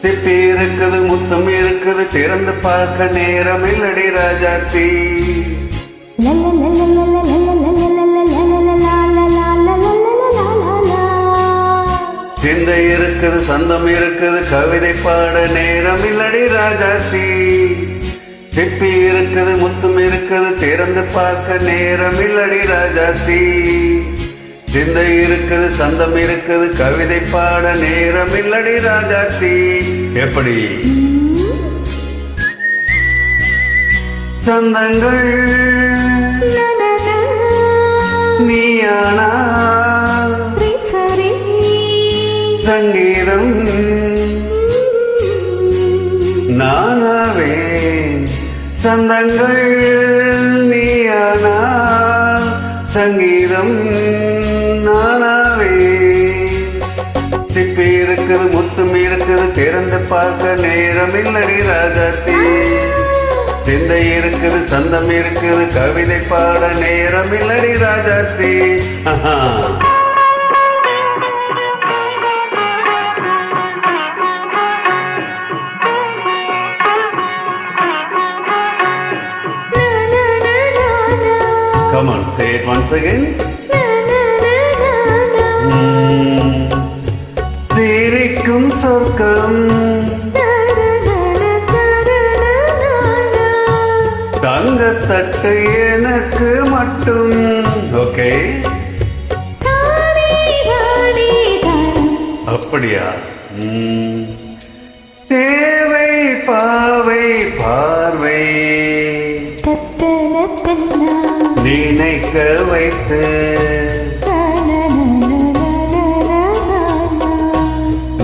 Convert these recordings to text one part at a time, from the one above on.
சிப்பி இருக்குது முத்தம் இருக்குது திறந்து பார்க்க நேரம் இல்லடி ராஜாத்தி. சிந்தை இருக்குது சந்தம் இருக்குது கவிதை பாட நேரம் இல்லடி ராஜாத்தி. சிப்பி இருக்குது முத்தம் இருக்குது திறந்து பார்க்க நேரம் இல்லடி ராஜாத்தி. சிந்தை இருக்குது சந்தம் இருக்குது கவிதை பாட நேரம் இல்லடி ராஜாத்தி. எப்படி சந்தங்கள் நீயானா சங்கீதம் நானாவே. சந்தங்கள் நீயானா சங்கீதம் நானாவே. சிப்பி இருக்குது முத்தும் இருக்குது திறந்து பார்க்க நேரம் இல்லடி ராஜாத்தி. சிந்தை இருக்குது சந்தம் இருக்குது கவிதை பாட நேரம் இல்லடி Rajathi. Come on, say it once again. சிரிக்கும் சொர்க்கம் தங்கத்தட்டு எனக்கு மட்டும். ஓகே, அப்படியா? தேவை பாவை பார்வை நினைக்க வைத்து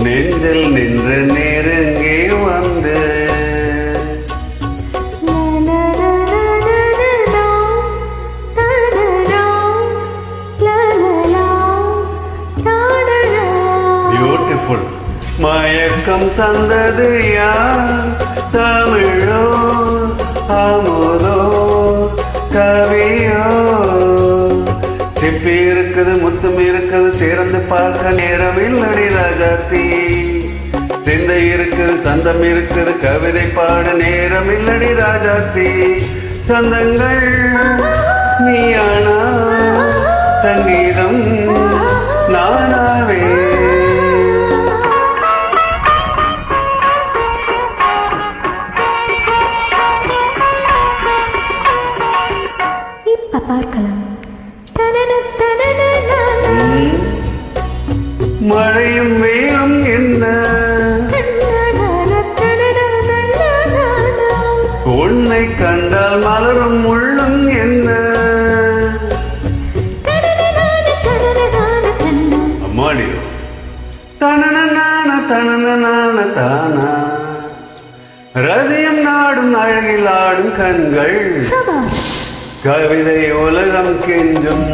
நெஞ்சில் நின்று நெருங்கி வந்து பியூட்டிஃபுல். மயக்கம் தந்தது யார்? தமிழோ அமுதோ கவியோ? சிப்பி இருக்குது முத்தும் இருக்குது திறந்து பார்க்க நேரம் இல்லடி ராஜாத்தி. சிந்தை இருக்குது சந்தம் இருக்குது கவிதை பாட நேரம் இல்லடி ராஜாத்தி. சந்தங்கள் நீயானா சங்கீதம் நானாவே. மழையும் வெயிலும் என்ன உன்னை கண்டால் மலரும் முள்ளும் என்ன? அம்மாடி தனன தனன தானா ரதியம் நாடும் அழகில் ஆடும் கண்கள் கவிதை உலகம் கெஞ்சும்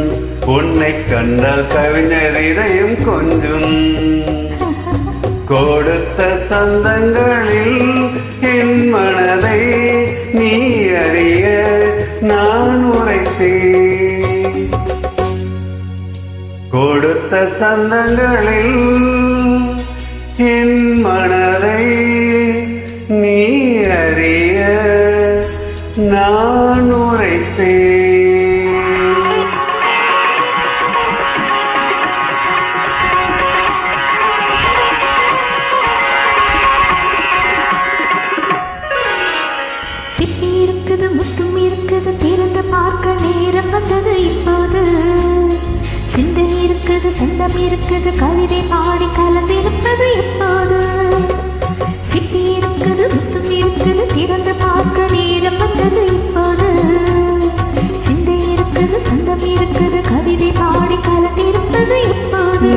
உன்னை கண்டால் கவிஞர் இதயம் கொஞ்சும். கொடுத்த சந்தங்களில் என் மனதை நீ அறிய நான் உரைத்தேன். கொடுத்த சந்தங்களில் என் மனதை நீ அறிய நான் உரைத்தேன். முத்தும் இருக்குது திறந்து பார்க்க நேரம் வந்தது இப்போது. சிந்தை இருக்குது சந்தம் இருக்குது கவிதை பாடி கலந்திருப்பது இப்போது. சிப்பி இருக்குது முத்தும் இருக்குது திறந்து பார்க்க நேரம் வந்தது இப்போது. சிந்தை இருக்குது சந்தம் இருக்குது கவிதை பாடி கலந்திருப்பது இப்போது.